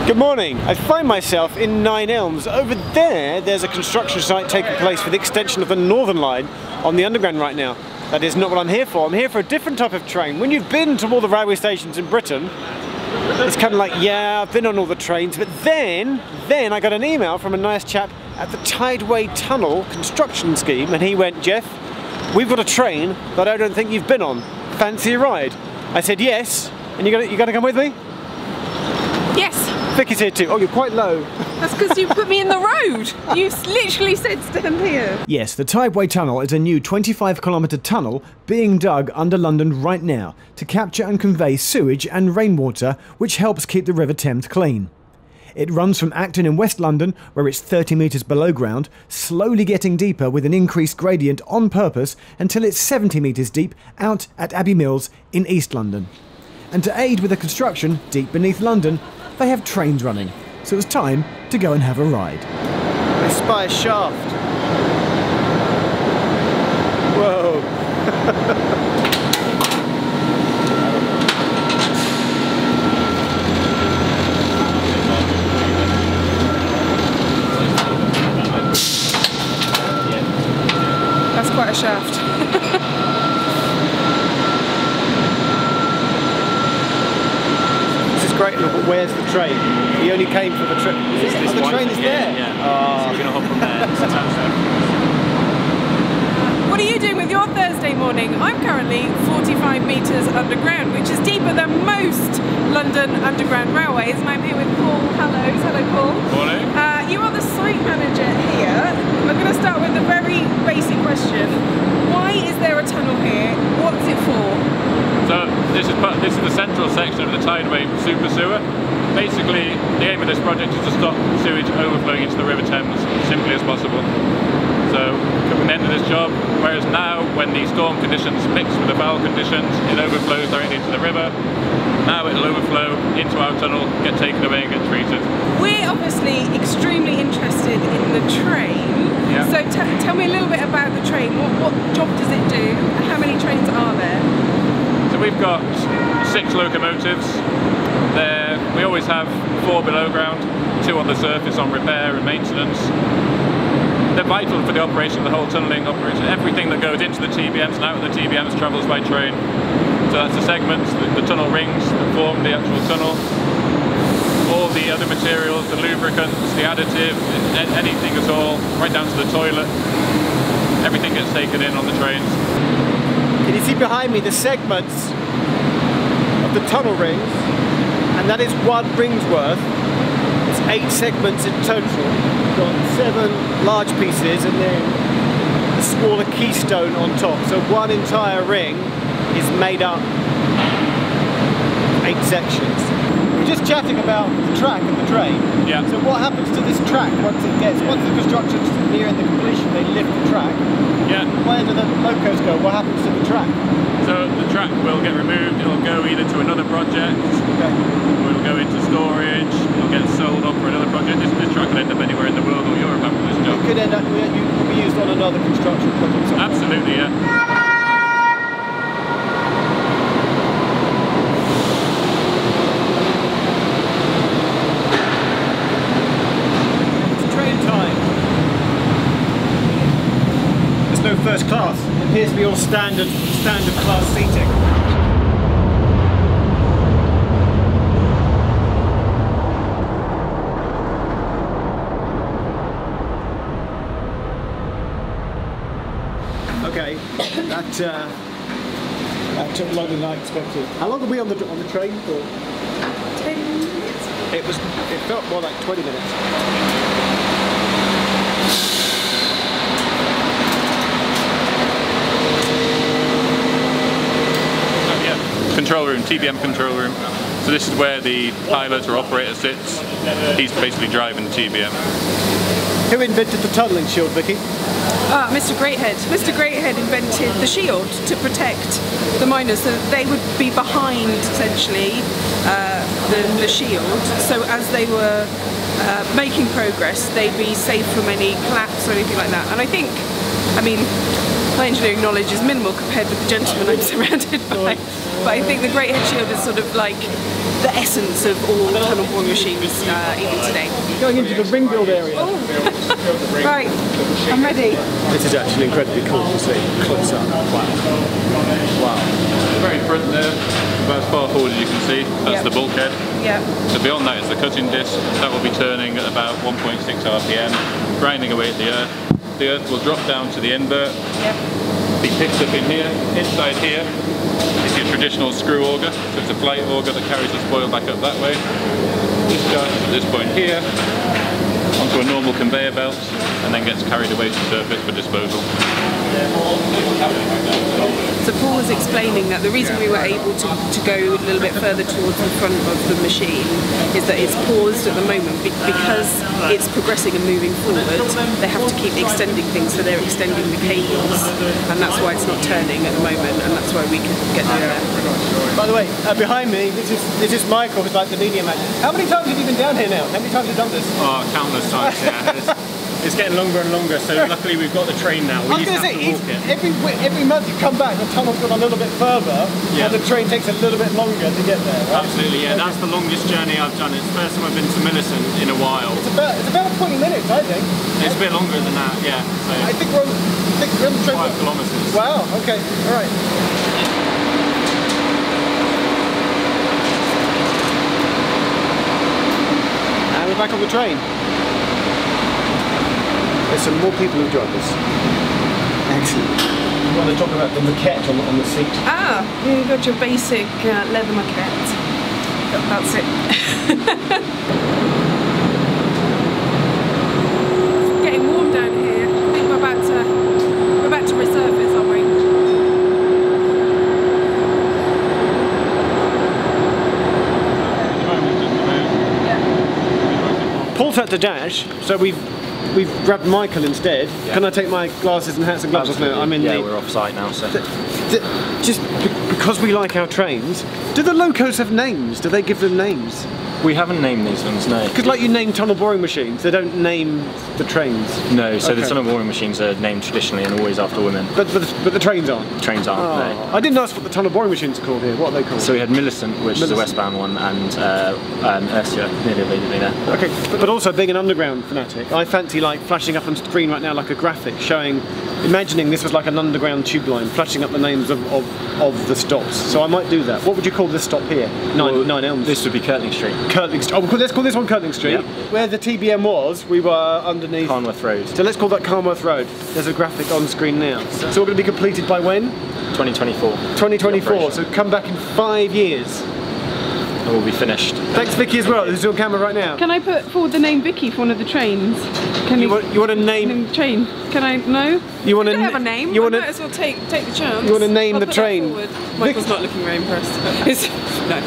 Good morning. I find myself in Nine Elms. Over there's a construction site taking place for the extension of the Northern Line on the Underground right now. That is not what I'm here for. I'm here for a different type of train. When you've been to all the railway stations in Britain, it's kind of like, yeah, I've been on all the trains, but then I got an email from a nice chap at the Tideway Tunnel construction scheme, and he went, Jeff, we've got a train that I don't think you've been on. Fancy a ride? I said yes, and you gonna come with me? Yes. Vicky's here too. Oh, you're quite low. That's because you put me in the road. You literally said stand here. Yes, the Tideway Tunnel is a new 25-kilometre tunnel being dug under London right now to capture and convey sewage and rainwater, which helps keep the River Thames clean. It runs from Acton in West London, where it's 30 metres below ground, slowly getting deeper with an increased gradient on purpose until it's 70 metres deep out at Abbey Mills in East London. And to aid with the construction deep beneath London, they have trains running, so it's time to go and have a ride. I spy a shaft. Whoa. That's quite a shaft. Great, look, where's the train? He only came for the train. Oh, the train is there? Yeah. Oh. So we're going to hop from there. What are you doing with your Thursday morning? I'm currently 45 metres underground, which is deeper than most London Underground railways, and I'm here with Paul Hallows. Hello, Paul. Morning. You are the site manager here. I'm going to start with a very basic question. Why is there a tunnel here? What's it for? So this is the central section of the Tideway Super Sewer. Basically, the aim of this project is to stop sewage overflowing into the River Thames as simply as possible. So, coming to the end of this job, whereas now, when the storm conditions mix with the foul conditions, it overflows directly into the river. Now it'll overflow into our tunnel, get taken away and get treated. We're obviously extremely interested in the train. Yeah. So tell me a little bit about the train. What job does it do? How many trains are there? So we've got 6 locomotives. We always have 4 below ground, 2 on the surface on repair and maintenance. They're vital for the operation of the whole tunnelling operation. Everything that goes into the TBMs and out of the TBMs travels by train. So that's the segments, the tunnel rings that form the actual tunnel. All the other materials, the lubricants, the additive, anything at all, right down to the toilet. Everything gets taken in on the trains. Can you see behind me the segments of the tunnel rings? And that is 1 ring's worth. It's 8 segments in total. We've got 7 large pieces and then a smaller keystone on top. So 1 entire ring is made up of 8 sections. We're just chatting about the track of the train. Yeah. So what happens to this track once the construction's nearing the completion, they lift the track? Yeah. Where do the locos go? What happens to the track? So the track will get removed, it'll go either to another project, or it'll go into storage, it'll get sold off for another project. This track will end up anywhere in the world or Europe after this job. It could end up, you could be used on another construction project somewhere. Absolutely, yeah. No first class. It appears to be all standard class seating. Okay, that took longer than I expected. How long are we on the train for? 10 minutes. It felt more like 20 minutes. Control room, TBM control room. So this is where the pilot or operator sits. He's basically driving the TBM. Who invented the tunnelling shield, Vicky? Mr. Greathead. Mr. Greathead invented the shield to protect the miners so that they would be behind, essentially, the shield. So as they were making progress, they'd be safe from any collapse or anything like that. And I think, I mean, my engineering knowledge is minimal compared with the gentlemen I'm surrounded by. But I think the Great Head Shield is sort of like the essence of all tunnel boring machines even today. Going into the ring build area. Oh. Right, I'm ready. This is actually incredibly cool to see close up. Wow. Wow. Very front there, about as far forward as you can see, that's the bulkhead. Yeah. So beyond that is the cutting disc, that will be turning at about 1.6 RPM, grinding away at the earth. The earth will drop down to the invert, be picked up in here. Inside here is your traditional screw auger, so it's a flight auger that carries the spoil back up that way. Discharges at this point here, onto a normal conveyor belt, and then gets carried away to surface for disposal. So Paul was explaining that the reason we were able to go a little bit further towards the front of the machine is that it's paused at the moment because it's progressing and moving forward. They have to keep extending things, so they're extending the cables, and that's why it's not turning at the moment, and that's why we can get down there. By the way, behind me, this is Michael, who's like the media man. How many times have you been down here now? How many times have you done this? Oh, countless times, yeah. It's getting longer and longer, so luckily we've got the train now. We used to have to walk it. Every month you come back, the tunnel's gone a little bit further, and the train takes a little bit longer to get there, right? Absolutely, yeah. That's the longest journey I've done. It's the first time I've been to Millicent in a while. It's about 20 minutes, I think. It's a bit longer than that, yeah. So I think we're on the train. 5 kilometres. Wow, okay, alright. And we're back on the train. There's some more people who joined us. Excellent. You want to talk about the maquette on the seat? Ah, you've got your basic leather maquette. That's it. It's getting warm down here. I think we're about to resurface, aren't we? Paul's had to dash, so we've grabbed Michael instead. Yeah. Can I take my glasses and hats and gloves off now? I'm in we're off site now, so. Just because we like our trains, do the locos have names? Do they give them names? We haven't named these ones, no. Because like you name tunnel boring machines, they don't name the trains. No, so the tunnel boring machines are named traditionally and always after women. But the trains aren't? The trains aren't, no. I didn't ask what the tunnel boring machines are called here. What are they called? So we had Millicent, which is a westbound one, and Ursula, nearly immediately there. Okay, but also being an underground fanatic, I fancy like flashing up on screen right now like a graphic showing, imagining this was like an underground tube line, flashing up the names of the stops. So I might do that. What would you call this stop here? Nine Elms. This would be Kirtling Street. Kirtling Street. Oh, let's call this one Kirtling Street. Yep. Where the TBM was, we were underneath Carnworth Road. So let's call that Carnworth Road. There's a graphic on screen now. So we're going to be completed by when? 2024. 2024. So come back in 5 years. And we'll be finished. Thanks, Vicky, as well. This is on camera right now. Can I put forward the name Vicky for one of the trains? You want to name the train? Can I? No. You want to have a name? You want I might as well take the chance. You want to name the train? Michael's not looking very impressed. No.